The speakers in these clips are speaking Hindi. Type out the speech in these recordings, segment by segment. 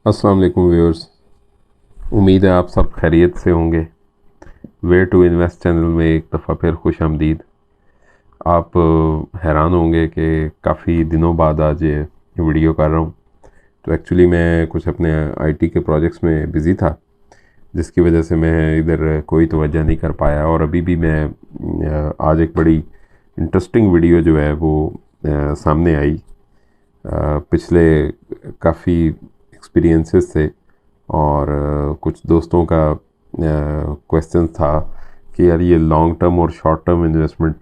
अस्सलाम वालेकुम व्यूअर्स। उम्मीद है आप सब खैरियत से होंगे। वे टू इन्वेस्ट चैनल में एक दफ़ा फिर खुश आमदीद। आप हैरान होंगे कि काफ़ी दिनों बाद आज ये वीडियो कर रहा हूँ। तो एक्चुअली मैं कुछ अपने आईटी के प्रोजेक्ट्स में बिज़ी था, जिसकी वजह से मैं इधर कोई तवज्जो नहीं कर पाया। और अभी भी मैं आज एक बड़ी इंटरेस्टिंग वीडियो जो है वो सामने आई। पिछले काफ़ी एक्सपीरियंसेस से और कुछ दोस्तों का क्वेश्चन था कि यार ये लॉन्ग टर्म और शॉर्ट टर्म इन्वेस्टमेंट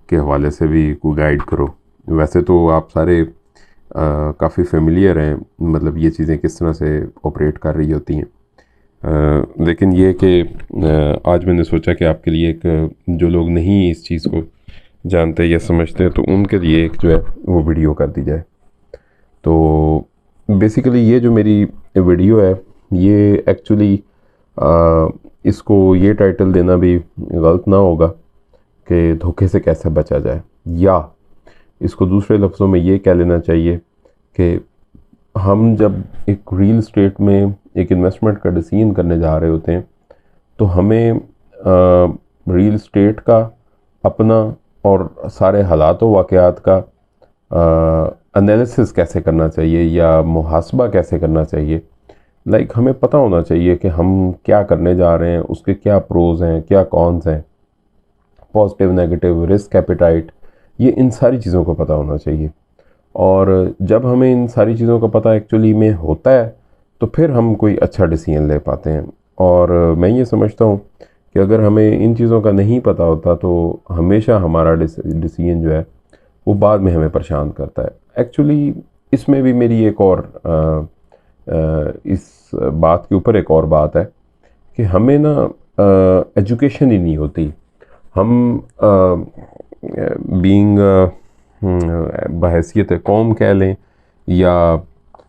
के हवाले से भी कोई गाइड करो। वैसे तो आप सारे काफ़ी फेमिलियर हैं, मतलब ये चीज़ें किस तरह से ऑपरेट कर रही होती हैं। लेकिन ये कि आज मैंने सोचा कि आपके लिए एक जो लोग नहीं इस चीज़ को जानते या समझते हैं तो उनके लिए एक जो है वो वीडियो कर दी जाए। तो बेसिकली ये जो मेरी वीडियो है ये एक्चुअली इसको ये टाइटल देना भी गलत ना होगा कि धोखे से कैसे बचा जाए, या इसको दूसरे लफ्ज़ों में ये कह लेना चाहिए कि हम जब एक रियल स्टेट में एक इन्वेस्टमेंट का डिसीजन करने जा रहे होते हैं तो हमें रियल स्टेट का अपना और सारे हालात व वाक़यात का एनालिसिस कैसे करना चाहिए या मुहासबा कैसे करना चाहिए। हमें पता होना चाहिए कि हम क्या करने जा रहे हैं, उसके क्या प्रोज हैं, क्या कॉन्स हैं, पॉजिटिव नेगेटिव, रिस्क एपिटाइट, ये इन सारी चीज़ों को पता होना चाहिए। और जब हमें इन सारी चीज़ों का पता एक्चुअली में होता है तो फिर हम कोई अच्छा डिसीजन ले पाते हैं। और मैं ये समझता हूँ कि अगर हमें इन चीज़ों का नहीं पता होता तो हमेशा हमारा डिसीजन जो है वो बाद में हमें परेशान करता है। एक्चुअली इसमें भी मेरी एक और इस बात के ऊपर एक और बात है कि हमें ना एजुकेशन ही नहीं होती। हम बीइंग बहैसियत कौम कह लें या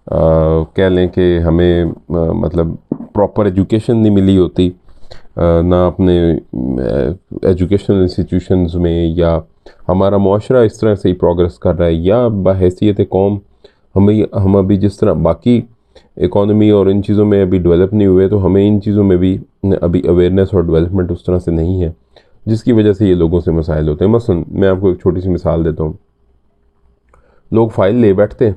कह लें कि हमें मतलब प्रॉपर एजुकेशन नहीं मिली होती, ना अपने एजुकेशनल इंस्टीट्यूशंस में, या हमारा मुआशरा इस तरह से ही प्रोग्रेस कर रहा है, या बहैसियत कौम हम अभी जिस तरह बाकी इकॉनमी और इन चीज़ों में अभी डेवलप नहीं हुए, तो हमें इन चीज़ों में भी अभी अवेयरनेस और डेवलपमेंट उस तरह से नहीं है, जिसकी वजह से ये लोगों से मसाइल होते हैं। मसलन मैं आपको एक छोटी सी मिसाल देता हूँ। लोग फ़ाइल ले बैठते हैं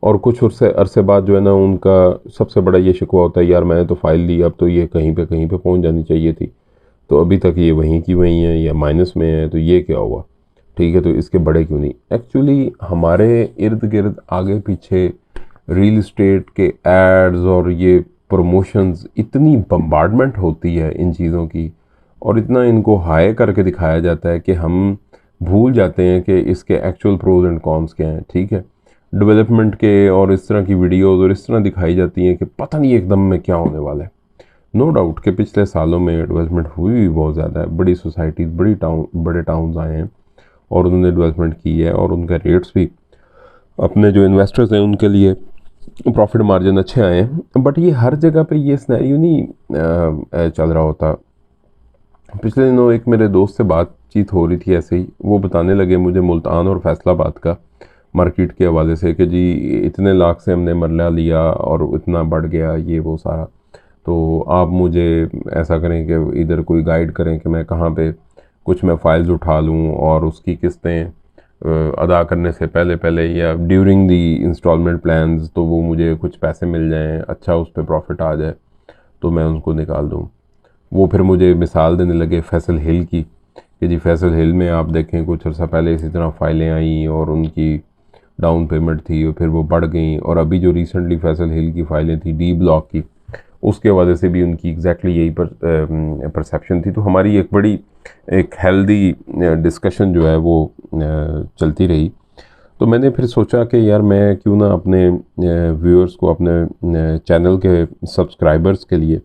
और कुछ अरसे बाद जो है ना उनका सबसे बड़ा ये शिकवा होता है, यार मैंने तो फ़ाइल ली, अब तो ये कहीं पे पहुँच जानी चाहिए थी, तो अभी तक ये वहीं की वहीं है या माइनस में है, तो ये क्या हुआ, ठीक है तो इसके बड़े क्यों नहीं। एक्चुअली हमारे इर्द गिर्द आगे पीछे रियल इस्टेट के एड्स और ये प्रमोशंस, इतनी बम्बार्डमेंट होती है इन चीज़ों की, और इतना इनको हाई करके दिखाया जाता है कि हम भूल जाते हैं कि इसके एक्चुअल प्रोज एंड कॉन्स क्या हैं। ठीक है, डेवलपमेंट के और इस तरह की वीडियोज़ और इस तरह दिखाई जाती हैं कि पता नहीं एकदम में क्या होने वाला है। नो डाउट कि पिछले सालों में डेवलपमेंट हुई भी बहुत ज़्यादा है। बड़ी सोसाइटीज़, बड़े टाउन्स आए हैं और उन्होंने डेवलपमेंट की है, और उनका रेट्स भी अपने जो इन्वेस्टर्स हैं उनके लिए प्रॉफिट मार्जिन अच्छे आए हैं। बट ये हर जगह पे ये सिनेरियो नहीं चल रहा होता। पिछले दिनों एक मेरे दोस्त से बातचीत हो रही थी ऐसे ही, वो बताने लगे मुझे मुल्तान और फैसलाबाद का मार्केट के हवाले से कि जी इतने लाख से हमने मरला लिया और इतना बढ़ गया ये वो सारा, तो आप मुझे ऐसा करें कि इधर कोई गाइड करें कि मैं कहाँ पे कुछ मैं फ़ाइल्स उठा लूँ और उसकी किस्तें अदा करने से पहले पहले या ड्यूरिंग दी इंस्टॉलमेंट प्लान्स, तो वो मुझे कुछ पैसे मिल जाएं, अच्छा उस पर प्रॉफिट आ जाए तो मैं उनको निकाल दूँ। वो फिर मुझे मिसाल देने लगे फैसल हिल की कि जी फैसल हिल में आप देखें कुछ अर्सा पहले इसी तरह फ़ाइलें आई और उनकी डाउन पेमेंट थी और फिर वो बढ़ गई, और अभी जो रिसेंटली फैसल हिल की फ़ाइलें थी डी ब्लॉक की, उसके वजह से भी उनकी एग्जैक्टली यही परसेप्शन थी। तो हमारी एक बड़ी एक हेल्दी डिस्कशन जो है वो चलती रही। तो मैंने फिर सोचा कि यार मैं क्यों ना अपने व्यूअर्स को, अपने चैनल के सब्सक्राइबर्स के लिए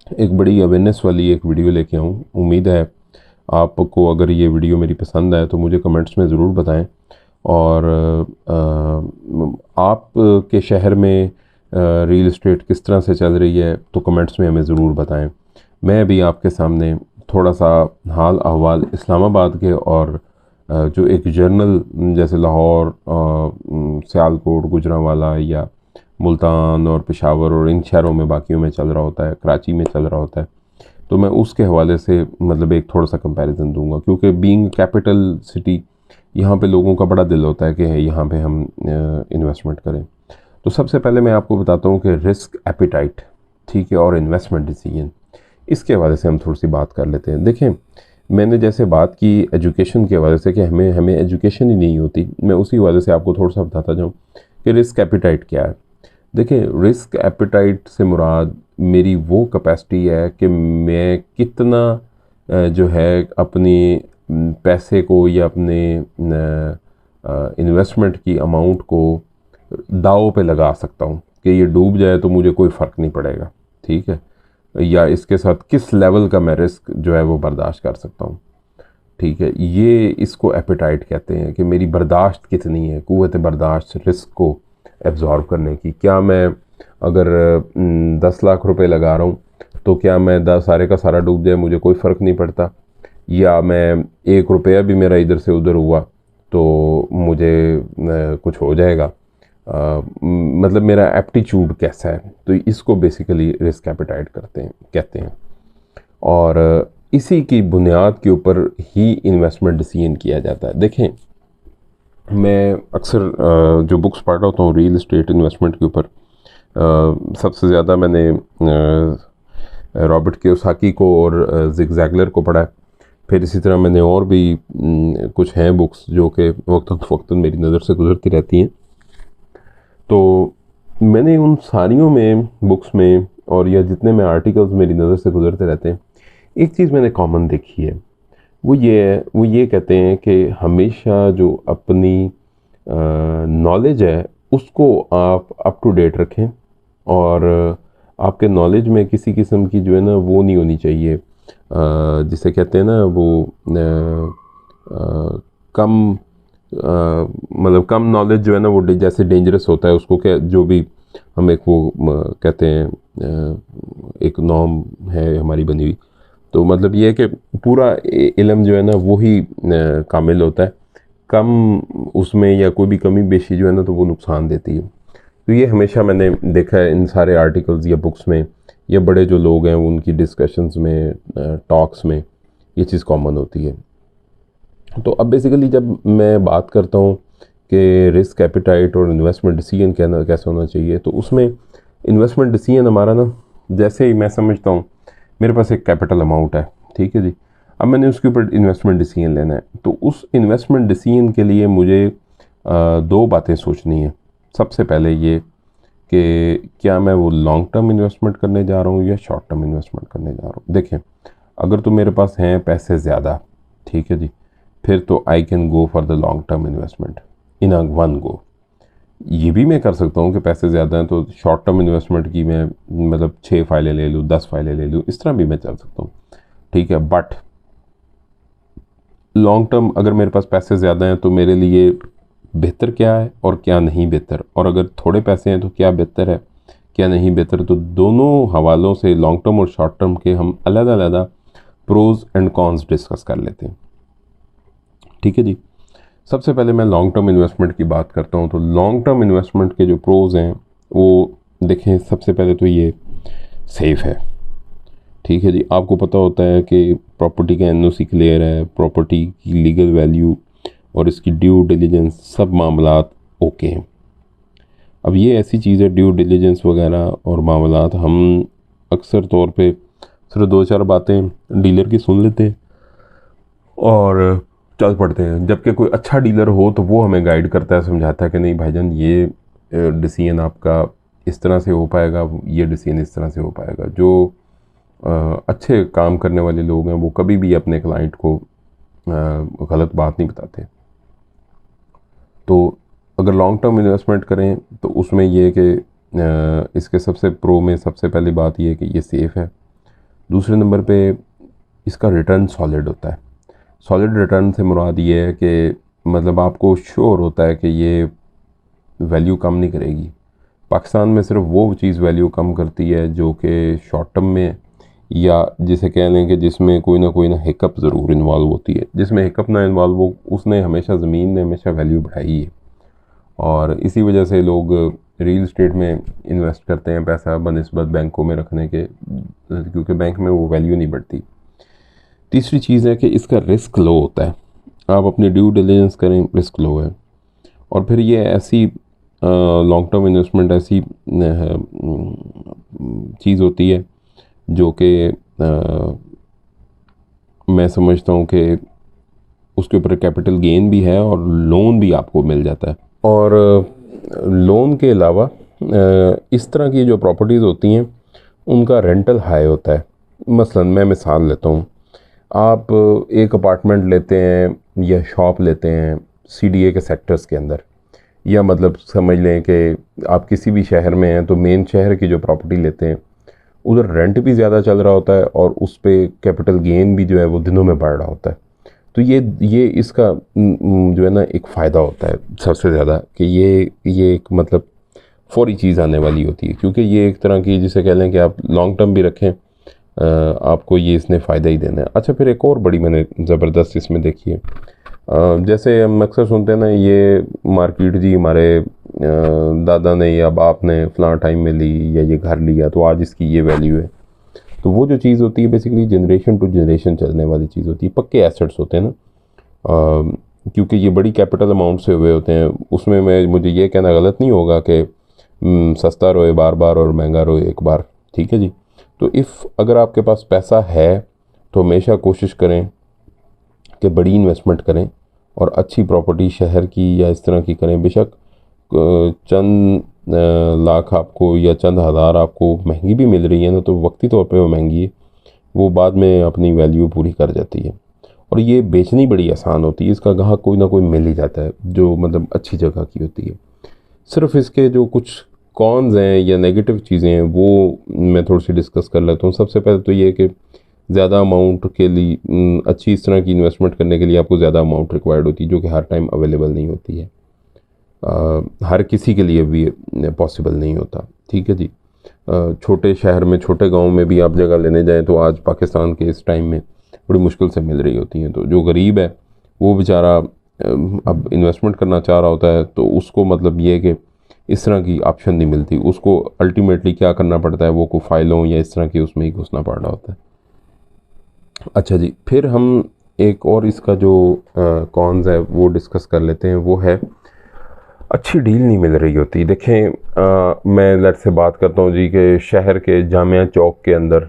एक बड़ी अवेयरनेस वाली एक वीडियो लेके आऊँ। उम्मीद है आपको अगर ये वीडियो मेरी पसंद आए तो मुझे कमेंट्स में ज़रूर बताएं, और आप के शहर में रियल इस्टेट किस तरह से चल रही है तो कमेंट्स में हमें ज़रूर बताएं। मैं भी आपके सामने थोड़ा सा हाल अहवाल इस्लामाबाद के और जो एक जर्नल जैसे लाहौर, सियालकोट, गुजरांवाला या मुल्तान और पेशावर और इन शहरों में बाकियों में चल रहा होता है, कराची में चल रहा होता है। तो मैं उसके हवाले से मतलब एक थोड़ा सा कंपैरिजन दूंगा, क्योंकि बीइंग कैपिटल सिटी यहाँ पे लोगों का बड़ा दिल होता है कि यहाँ पे हम इन्वेस्टमेंट करें। तो सबसे पहले मैं आपको बताता हूँ कि रिस्क एपिटाइट, ठीक है, और इन्वेस्टमेंट डिसीजन, इसके हवाले से हम थोड़ी सी बात कर लेते हैं। देखें, मैंने जैसे बात की एजुकेशन के हवाले से कि हमें हमें एजुकेशन ही नहीं होती, मैं उसी हवाले से आपको थोड़ा सा बताता जाऊँ कि रिस्क एपिटाइट क्या है। देखिए, रिस्क एपिटाइट से मुराद मेरी वो कैपेसिटी है कि मैं कितना जो है अपनी पैसे को या अपने इन्वेस्टमेंट की अमाउंट को दाव पे लगा सकता हूँ कि ये डूब जाए तो मुझे कोई फ़र्क नहीं पड़ेगा, ठीक है, या इसके साथ किस लेवल का मैं रिस्क जो है वो बर्दाश्त कर सकता हूँ, ठीक है। ये इसको एपिटाइट कहते हैं कि मेरी बर्दाश्त कितनी है, क़ुव्वत बर्दाश्त रिस्क को एब्ज़ॉर्ब करने की। क्या मैं अगर 10 लाख रुपए लगा रहा हूँ तो क्या मैं 10 सारे का सारा डूब जाए मुझे कोई फ़र्क नहीं पड़ता, या मैं 1 रुपया भी मेरा इधर से उधर हुआ तो मुझे कुछ हो जाएगा, मतलब मेरा एप्टीट्यूड कैसा है। तो इसको बेसिकली रिस्क एपिटाइट कहते हैं, और इसी की बुनियाद के ऊपर ही इन्वेस्टमेंट डिसीजन किया जाता है। देखें, मैं अक्सर जो बुक्स पढ़ रहा होता हूँ रियल इस्टेट इन्वेस्टमेंट के ऊपर, सबसे ज़्यादा मैंने रॉबर्ट कियोसाकी को और जिग ज़ैगलर को पढ़ा है। फिर इसी तरह मैंने और भी कुछ हैं बुक्स जो कि वक्तन मेरी नज़र से गुजरती रहती हैं। तो मैंने उन सारियों में बुक्स में और या जितने में आर्टिकल्स मेरी नज़र से गुजरते रहते हैं, एक चीज़ मैंने कॉमन देखी है, वो ये कहते हैं कि हमेशा जो अपनी नॉलेज है उसको आप अप टू डेट रखें, और आपके नॉलेज में किसी किस्म की जो है ना वो नहीं होनी चाहिए, जिसे कहते हैं ना वो कम मतलब कम नॉलेज जो है ना वो जैसे डेंजरस होता है, उसको क्या जो भी हम एक वो कहते हैं एक नॉर्म है हमारी बनी हुई। तो मतलब ये है कि पूरा इल्म जो है ना वही कामिल होता है, कम उसमें या कोई भी कमी बेशी जो है ना तो वो नुकसान देती है। तो ये हमेशा मैंने देखा है इन सारे आर्टिकल्स या बुक्स में, या बड़े जो लोग हैं उनकी डिस्कशंस में, टॉक्स में, ये चीज़ कॉमन होती है। तो अब बेसिकली जब मैं बात करता हूँ कि रिस्क एपिटाइट और इन्वेस्टमेंट डिसीजन कैसे होना चाहिए, तो उसमें इन्वेस्टमेंट डिसीजन हमारा ना, जैसे ही मैं समझता हूँ मेरे पास एक कैपिटल अमाउंट है, ठीक है जी, अब मैंने उसके ऊपर इन्वेस्टमेंट डिसीजन लेना है, तो उस इन्वेस्टमेंट डिसीजन के लिए मुझे दो बातें सोचनी है। सबसे पहले ये कि क्या मैं वो लॉन्ग टर्म इन्वेस्टमेंट करने जा रहा हूँ या शॉर्ट टर्म इन्वेस्टमेंट करने जा रहा हूँ। देखें, अगर तो मेरे पास हैं पैसे ज़्यादा, ठीक है जी, फिर तो I can go for the long term investment in a one go. ये भी मैं कर सकता हूँ कि पैसे ज़्यादा हैं तो शॉर्ट टर्म इन्वेस्टमेंट की मैं मतलब 6 फाइलें ले लूँ, 10 फाइलें ले लूँ, इस तरह भी मैं चल सकता हूँ, ठीक है। बट लॉन्ग टर्म अगर मेरे पास पैसे ज़्यादा हैं तो मेरे लिए बेहतर क्या है और क्या नहीं बेहतर, और अगर थोड़े पैसे हैं तो क्या बेहतर है क्या नहीं बेहतर। तो दोनों हवालों से लॉन्ग टर्म और शॉर्ट टर्म के हम अलग प्रोज एंड कॉन्स डिस्कस कर लेते हैं, ठीक है जी। सबसे पहले मैं लॉन्ग टर्म इन्वेस्टमेंट की बात करता हूँ। तो लॉन्ग टर्म इन्वेस्टमेंट के जो प्रोज हैं वो देखें, सबसे पहले तो ये सेफ़ है, ठीक है जी। आपको पता होता है कि प्रॉपर्टी का एनओसी क्लियर है, प्रॉपर्टी की लीगल वैल्यू और इसकी ड्यू डिलीजेंस सब मामलात ओके हैं। अब ये ऐसी चीज़ है, ड्यू डिलीजेंस वगैरह और मामलात, हम अक्सर तौर पे सिर्फ 2-4 बातें डीलर की सुन लेते हैं और चल पड़ते हैं, जबकि कोई अच्छा डीलर हो तो वो हमें गाइड करता है, समझाता है कि नहीं भाईजान ये डिसीजन आपका इस तरह से हो पाएगा, ये डिसीजन इस तरह से हो पाएगा। जो अच्छे काम करने वाले लोग हैं वो कभी भी अपने क्लाइंट को गलत बात नहीं बताते। तो अगर लॉन्ग टर्म इन्वेस्टमेंट करें तो उसमें ये कि इसके सबसे प्रो में सबसे पहली बात ये है कि ये सेफ़ है। दूसरे नंबर पे इसका रिटर्न सॉलिड होता है। सॉलिड रिटर्न से मुराद ये है कि मतलब आपको श्योर होता है कि ये वैल्यू कम नहीं करेगी। पाकिस्तान में सिर्फ वो चीज़ वैल्यू कम करती है जो कि शॉर्ट टर्म में, या जिसे कह लें कि जिसमें कोई ना हिकअप ज़रूर इन्वॉल्व होती है। जिसमें हिकअप ना इन्वॉल्व हो उसने हमेशा ज़मीन ने हमेशा वैल्यू बढ़ाई है, और इसी वजह से लोग रियल इस्टेट में इन्वेस्ट करते हैं पैसा बनिस्बत बैंकों में रखने के, क्योंकि बैंक में वो वैल्यू नहीं बढ़ती। तीसरी चीज़ है कि इसका रिस्क लो होता है, आप अपनी ड्यू डिलिजेंस करें, रिस्क लो है। और फिर ये ऐसी लॉन्ग टर्म इन्वेस्टमेंट ऐसी चीज़ होती है जो कि मैं समझता हूँ कि उसके ऊपर कैपिटल गेन भी है और लोन भी आपको मिल जाता है। और लोन के अलावा इस तरह की जो प्रॉपर्टीज़ होती हैं उनका रेंटल हाई होता है। मसलन मैं मिसाल लेता हूँ, आप एक अपार्टमेंट लेते हैं या शॉप लेते हैं सीडीए के सेक्टर्स के अंदर, या मतलब समझ लें कि आप किसी भी शहर में हैं तो मेन शहर की जो प्रॉपर्टी लेते हैं उधर रेंट भी ज़्यादा चल रहा होता है और उस पर कैपिटल गेन भी जो है वो दिनों में बढ़ रहा होता है। तो ये इसका जो है ना एक फ़ायदा होता है सबसे ज़्यादा कि ये एक मतलब फौरी चीज़ आने वाली होती है, क्योंकि ये एक तरह की जिसे कह लें कि आप लॉन्ग टर्म भी रखें आपको ये इसने फ़ायदा ही देना है। अच्छा, फिर एक और बड़ी मैंने ज़बरदस्त इसमें देखी है, जैसे हम अक्सर सुनते हैं ना, ये मार्केट जी हमारे दादा ने या बाप ने फ़लाँ टाइम में ली या ये घर लिया तो आज इसकी ये वैल्यू है। तो वो जो चीज़ होती है बेसिकली जनरेशन टू जनरेशन चलने वाली चीज़ होती है, पक्के एसेट्स होते हैं ना, क्योंकि ये बड़ी कैपिटल अमाउंट से हुए होते हैं। उसमें मुझे ये कहना गलत नहीं होगा कि सस्ता रोए बार बार और महंगा रोए एक बार, ठीक है जी। तो अगर आपके पास पैसा है तो हमेशा कोशिश करें कि बड़ी इन्वेस्टमेंट करें और अच्छी प्रॉपर्टी शहर की या इस तरह की करें। बेशक चंद लाख आपको या चंद हज़ार आपको महंगी भी मिल रही है ना, तो वक्ती तौर पे वो महंगी है, वो बाद में अपनी वैल्यू पूरी कर जाती है। और ये बेचनी बड़ी आसान होती है, इसका ग्राहक कोई ना कोई मिल ही जाता है जो मतलब अच्छी जगह की होती है। सिर्फ इसके जो कुछ कॉन्स हैं या नेगेटिव चीज़ें हैं वो मैं थोड़ी सी डिस्कस कर लेता हूँ। सबसे पहले तो ये कि ज़्यादा अमाउंट के लिए अच्छी इस तरह की इन्वेस्टमेंट करने के लिए आपको ज़्यादा अमाउंट रिक्वायर्ड होती है, जो कि हर टाइम अवेलेबल नहीं होती है, हर किसी के लिए भी पॉसिबल नहीं होता, ठीक है जी। छोटे शहर में छोटे गांव में भी आप जगह लेने जाएं तो आज पाकिस्तान के इस टाइम में बड़ी मुश्किल से मिल रही होती हैं। तो जो गरीब है वो बेचारा अब इन्वेस्टमेंट करना चाह रहा होता है तो उसको मतलब ये है कि इस तरह की ऑप्शन नहीं मिलती, उसको अल्टीमेटली क्या करना पड़ता है, वो को फाइलों या इस तरह की उसमें ही घुसना पड़ रहा होता है। अच्छा जी, फिर हम एक और इसका जो कॉन्स है वो डिस्कस कर लेते हैं, वो है अच्छी डील नहीं मिल रही होती। देखें मैं लेट से बात करता हूँ जी कि शहर के जामिया चौक के अंदर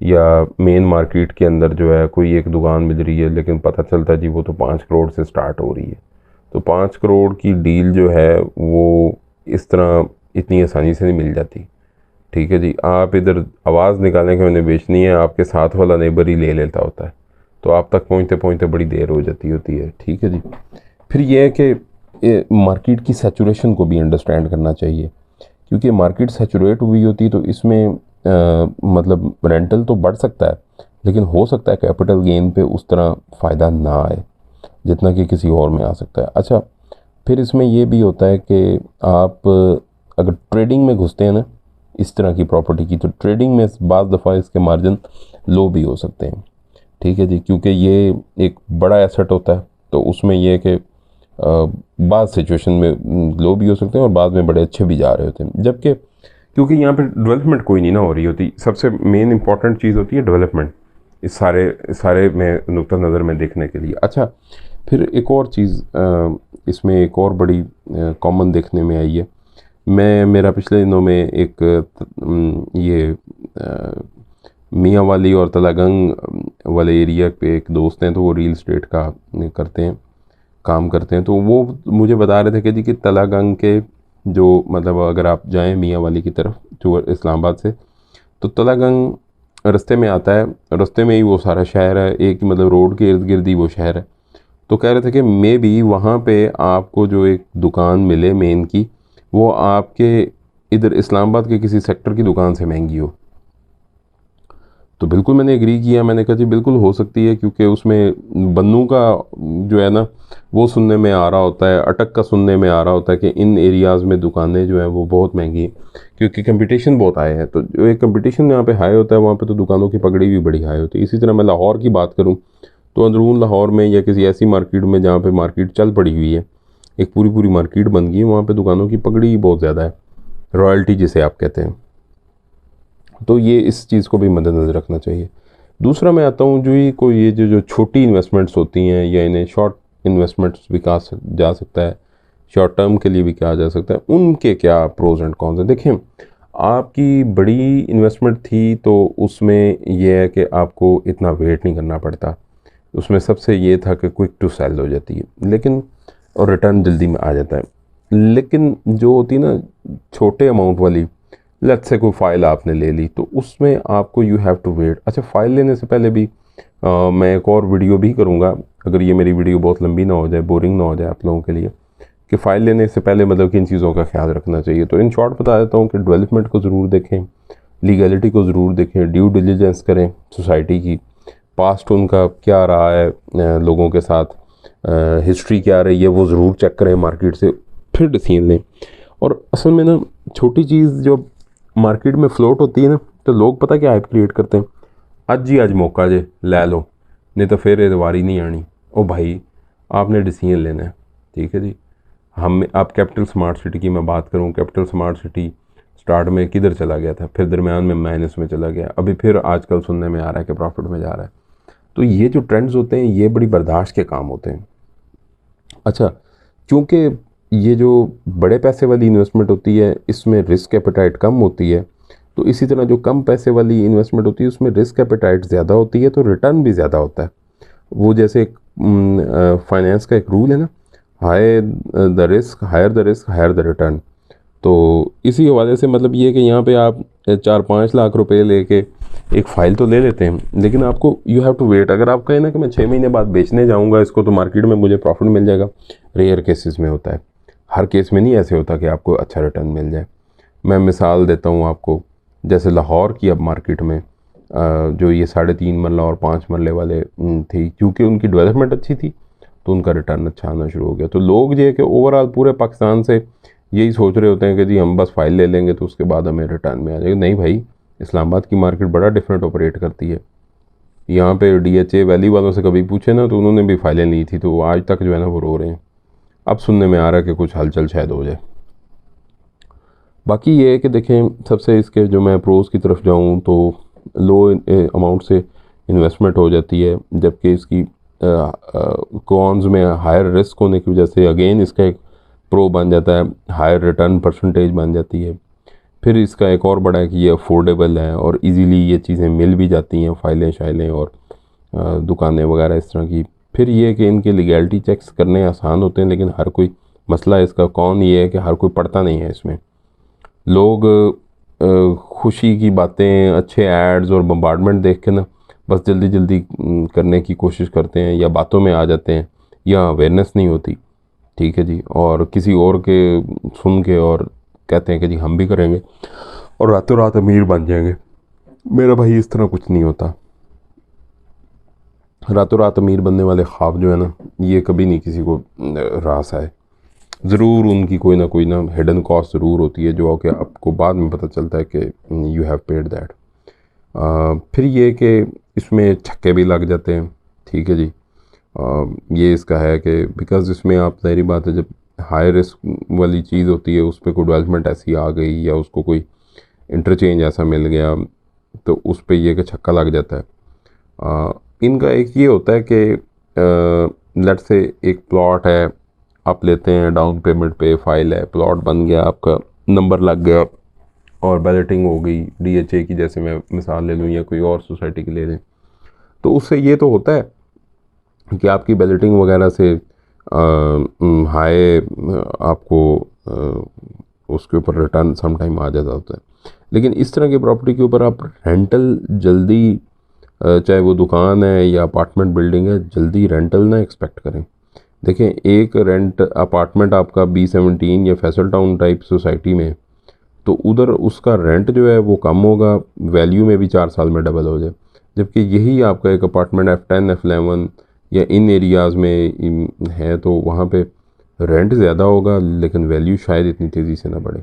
या मेन मार्केट के अंदर जो है कोई एक दुकान मिल रही है, लेकिन पता चलता है जी वो तो 5 करोड़ से स्टार्ट हो रही है। तो 5 करोड़ की डील जो है वो इस तरह इतनी आसानी से नहीं मिल जाती, ठीक है जी। आप इधर आवाज़ निकालें कि मैंने बेचनी है, आपके साथ वाला नेबर ही ले लेता होता है, तो आप तक पहुँचते पहुँचते बड़ी देर हो जाती होती है, ठीक है जी। फिर यह है कि मार्केट की सैचुरेशन को भी अंडरस्टैंड करना चाहिए, क्योंकि मार्केट सैचुरेट हुई होती है तो इसमें मतलब रेंटल तो बढ़ सकता है, लेकिन हो सकता है कैपिटल गेन पे उस तरह फ़ायदा ना आए जितना कि किसी और में आ सकता है। अच्छा, फिर इसमें ये भी होता है कि आप अगर ट्रेडिंग में घुसते हैं ना इस तरह की प्रॉपर्टी की, तो ट्रेडिंग में बाज़ दफ़ा इसके मार्जिन लो भी हो सकते हैं, ठीक है जी, क्योंकि ये एक बड़ा एसेट होता है। तो उसमें यह है कि बाद सिचुएशन में लो भी हो सकते हैं और बाद में बड़े अच्छे भी जा रहे होते हैं, जबकि क्योंकि यहाँ पे डेवलपमेंट कोई नहीं ना हो रही होती। सबसे मेन इंपॉर्टेंट चीज़ होती है डेवलपमेंट इस सारे में नुक्ता नज़र में देखने के लिए। अच्छा, फिर एक और चीज़ इसमें एक और बड़ी कॉमन देखने में आई है। मेरा पिछले दिनों में एक ये मियाँ वाली और तलागंग वाले एरिया पे एक दोस्त हैं, तो वो रियल इस्टेट का काम करते हैं। तो वो मुझे बता रहे थे कि जी कि तलागंग के जो मतलब अगर आप जाएं मियाँ वाली की तरफ जो इस्लामाबाद से, तो तलागंग रास्ते में आता है, रास्ते में ही वो सारा शहर है, एक मतलब रोड के इर्द गिर्द ही वो शहर है। तो कह रहे थे कि मे भी वहाँ पे आपको जो एक दुकान मिले मेन की, वो आपके इधर इस्लामाबाद के किसी सेक्टर की दुकान से महंगी हो। तो बिल्कुल मैंने एग्री किया, मैंने कहा जी बिल्कुल हो सकती है, क्योंकि उसमें बन्नू का जो है ना वो सुनने में आ रहा होता है, अटक का सुनने में आ रहा होता है कि इन एरियाज़ में दुकानें जो हैं वो बहुत महंगी हैं, क्योंकि कंपटीशन बहुत हाई है। तो जो एक कंपटीशन यहाँ पे हाई होता है वहाँ पे तो दुकानों की पगड़ी भी बड़ी हाई होती है। इसी तरह मैं लाहौर की बात करूँ तो अंदरून लाहौर में या किसी ऐसी मार्केट में जहाँ पर मार्केट चल पड़ी हुई है, एक पूरी पूरी मार्केट बन गई है, वहाँ पर दुकानों की पगड़ी बहुत ज़्यादा है। रॉयल्टी जिसे आप कहते हैं। तो ये इस चीज़ को भी मद्देनज़र रखना चाहिए। दूसरा मैं आता हूँ जो ये जो छोटी इन्वेस्टमेंट्स होती हैं, या इन्हें शॉर्ट इन्वेस्टमेंट्स भी कहा जा सकता है, शॉर्ट टर्म के लिए भी कहा जा सकता है, उनके क्या प्रोज एंड कॉन्स हैं। देखें, आपकी बड़ी इन्वेस्टमेंट थी तो उसमें यह है कि आपको इतना वेट नहीं करना पड़ता, उसमें सबसे ये था कि क्विक टू सेल हो जाती है, लेकिन और रिटर्न जल्दी में आ जाता है। लेकिन जो होती है ना छोटे अमाउंट वाली, लेट्स से कोई फ़ाइल आपने ले ली, तो उसमें आपको यू हैव टू वेट। अच्छा, फ़ाइल लेने से पहले भी मैं एक और वीडियो भी करूँगा, अगर ये मेरी वीडियो बहुत लंबी ना हो जाए, बोरिंग ना हो जाए आप लोगों के लिए, कि फ़ाइल लेने से पहले मतलब किन चीज़ों का ख्याल रखना चाहिए। तो इन शॉर्ट बता देता हूँ कि डेवलपमेंट को ज़रूर देखें, लीगलिटी को ज़रूर देखें, ड्यू डिलिजेंस करें सोसाइटी की, पास्ट उनका क्या रहा है लोगों के साथ, हिस्ट्री क्या रही है वो ज़रूर चेक करें मार्केट से, फिर डिसीजन लें। और असल में ना छोटी चीज़ जो मार्केट में फ्लोट होती है ना, तो लोग पता क्या हाइप क्रिएट करते हैं, अज ही अज मौका जे लै लो, नहीं तो फिर ये दोबारी नहीं आनी। ओ भाई, आपने डिसीजन लेना है, ठीक है जी। हम आप कैपिटल स्मार्ट सिटी की मैं बात करूं, कैपिटल स्मार्ट सिटी स्टार्ट में किधर चला गया था, फिर दरमियान में माइनस में चला गया, अभी फिर आजकल सुनने में आ रहा है कि प्रॉफिट में जा रहा है। तो ये जो ट्रेंड्स होते हैं ये बड़ी बर्दाश्त के काम होते हैं। अच्छा, क्योंकि ये जो बड़े पैसे वाली इन्वेस्टमेंट होती है इसमें रिस्क एपेटाइट कम होती है, तो इसी तरह जो कम पैसे वाली इन्वेस्टमेंट होती है उसमें रिस्क एपेटाइट ज़्यादा होती है, तो रिटर्न भी ज़्यादा होता है। वो जैसे फाइनेंस का एक रूल है ना, higher the risk higher the return. तो इसी हवाले से मतलब ये है कि यहाँ पे आप 4-5 लाख रुपए लेके एक फ़ाइल तो ले लेते हैं, लेकिन आपको यू हैव टू वेट। अगर आप कहें ना कि मैं 6 महीने बाद बेचने जाऊँगा इसको तो मार्केट में मुझे प्रॉफिट मिल जाएगा, रेयर केसेस में होता है, हर केस में नहीं ऐसे होता कि आपको अच्छा रिटर्न मिल जाए। मैं मिसाल देता हूँ आपको, जैसे लाहौर की अब मार्केट में जो ये 3.5 मरला और 5 मरले वाले थी, क्योंकि उनकी डेवलपमेंट अच्छी थी तो उनका रिटर्न अच्छा आना शुरू हो गया। तो लोग ये है कि ओवरऑल पूरे पाकिस्तान से यही सोच रहे होते हैं कि जी हम बस फाइल ले लेंगे तो उसके बाद हमें रिटर्न में आ जाएगा। नहीं भाई, इस्लामाबाद की मार्केट बड़ा डिफरेंट ऑपरेट करती है। यहाँ पे DHA वैली वालों से कभी पूछे ना तो उन्होंने भी फाइलें ली थी, तो आज तक जो है ना वो रो रहे हैं। अब सुनने में आ रहा है कि कुछ हलचल शायद हो जाए। बाकी ये है कि देखें, सबसे इसके जो मैं प्रोज की तरफ जाऊँ तो लो अमाउंट से इन्वेस्टमेंट हो जाती है, जबकि इसकी कॉन्स में हायर रिस्क होने की वजह से अगेन इसका एक प्रो बन जाता है, हायर रिटर्न परसेंटेज बन जाती है। फिर इसका एक और बड़ा है कि ये अफोर्डेबल है और इजीली ये चीज़ें मिल भी जाती हैं, फ़ाइलें शाइलें और दुकानें वगैरह इस तरह की। फिर ये है कि इनके लीगैलिटी चेक्स करने आसान होते हैं, लेकिन हर कोई, मसला इसका कौन ये है कि हर कोई पढ़ता नहीं है इसमें। लोग खुशी की बातें, अच्छे एड्स और बम्बार्डमेंट देख के ना बस जल्दी जल्दी करने की कोशिश करते हैं, या बातों में आ जाते हैं, या अवेयरनेस नहीं होती, ठीक है जी, और किसी और के सुन के और कहते हैं कि जी हम भी करेंगे और रातों रात अमीर बन जाएंगे। मेरा भाई इस तरह कुछ नहीं होता। रातों रात अमीर बनने वाले ख्वाब जो है ना, ये कभी नहीं किसी को रास आए। ज़रूर उनकी कोई ना हिडन कॉस्ट ज़रूर होती है जो कि आपको बाद में पता चलता है कि यू हैव पेड दैट। फिर ये कि इसमें छक्के भी लग जाते हैं, ठीक है जी। ये इसका है कि बिकॉज़ इसमें आप, ज़ाहिर बात है, जब हाई रिस्क वाली चीज़ होती है उस पर कोई डेवलपमेंट ऐसी आ गई या उसको कोई इंटरचेंज ऐसा मिल गया तो उस पर यह कि छक्का लग जाता है। इनका एक ये होता है कि लेट्स से एक प्लॉट है, आप लेते हैं डाउन पेमेंट पे, फाइल है, प्लॉट बन गया, आपका नंबर लग गया और बैलेटिंग हो गई, DHA की जैसे मैं मिसाल ले लूँ या कोई और सोसाइटी की ले लें, तो उससे ये तो होता है कि आपकी बैलेटिंग वगैरह से हाई आपको उसके ऊपर रिटर्न सम टाइम आ जाता होता है। लेकिन इस तरह की प्रॉपर्टी के ऊपर आप रेंटल जल्दी, चाहे वो दुकान है या अपार्टमेंट बिल्डिंग है, जल्दी रेंटल ना एक्सपेक्ट करें। देखें, एक रेंट अपार्टमेंट आपका B17 या फैसल टाउन टाइप सोसाइटी में, तो उधर उसका रेंट जो है वो कम होगा, वैल्यू में भी 4 साल में डबल हो जाए। जबकि यही आपका एक अपार्टमेंट F10 F11 या इन एरियाज़ में है तो वहाँ पे रेंट ज़्यादा होगा लेकिन वैल्यू शायद इतनी तेज़ी से ना बढ़े,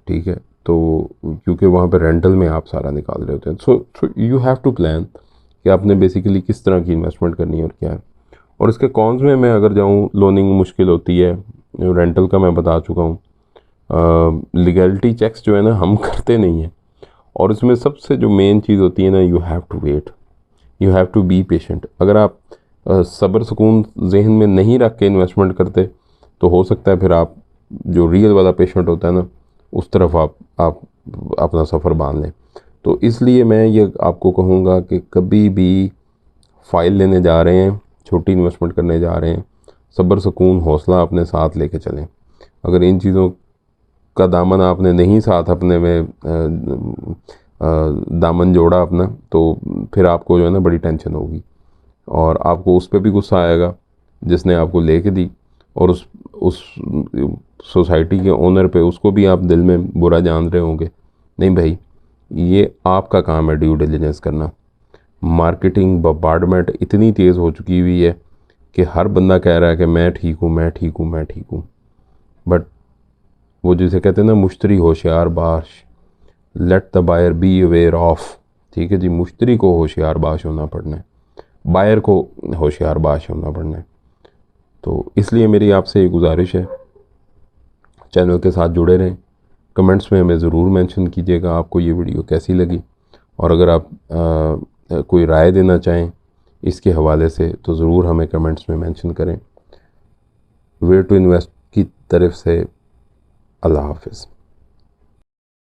ठीक है। तो क्योंकि वहाँ पे रेंटल में आप सारा निकाल रहे होते हैं, so you have to plan कि आपने बेसिकली किस तरह की इन्वेस्टमेंट करनी है और क्या है। और इसके कॉन्स में मैं अगर जाऊँ, लोनिंग मुश्किल होती है, रेंटल का मैं बता चुका हूँ, लीगलिटी चेक्स जो है ना हम करते नहीं हैं। और इसमें सबसे जो मेन चीज़ होती है ना, you have to wait, you have to be patient. अगर आप सब्र सुकून जहन में नहीं रख के इन्वेस्टमेंट करते तो हो सकता है फिर आप जो रियल वाला पेशेंट होता है ना उस तरफ आप अपना सफ़र बांध लें। तो इसलिए मैं ये आपको कहूँगा कि कभी भी फ़ाइल लेने जा रहे हैं, छोटी इन्वेस्टमेंट करने जा रहे हैं, सब्र सुकून हौसला अपने साथ लेके चलें। अगर इन चीज़ों का दामन आपने नहीं साथ अपने में दामन जोड़ा अपना, तो फिर आपको जो है ना बड़ी टेंशन होगी और आपको उस पर भी गुस्सा आएगा जिसने आपको लेके दी, और उस सोसाइटी के ओनर पे उसको भी आप दिल में बुरा जान रहे होंगे। नहीं भाई, ये आपका काम है ड्यू डिलिजेंस करना। मार्केटिंग बम्बार्डमेंट इतनी तेज़ हो चुकी हुई है कि हर बंदा कह रहा है कि मैं ठीक हूँ, मैं ठीक हूँ, मैं ठीक हूँ। बट वो जिसे कहते हैं ना मुश्तरी होशियार बाश, let the buyer be aware of. ठीक है जी, मुश्तरी को होशियार बाश होना पड़ना है, बायर को होशियार बाश होना पड़ना है। तो इसलिए मेरी आपसे ये गुजारिश है, चैनल के साथ जुड़े रहें। कमेंट्स में हमें ज़रूर मेंशन कीजिएगा आपको ये वीडियो कैसी लगी, और अगर आप कोई राय देना चाहें इसके हवाले से तो ज़रूर हमें कमेंट्स में मेंशन करें। वेयर टू इन्वेस्ट की तरफ से अल्लाह हाफ़िज़।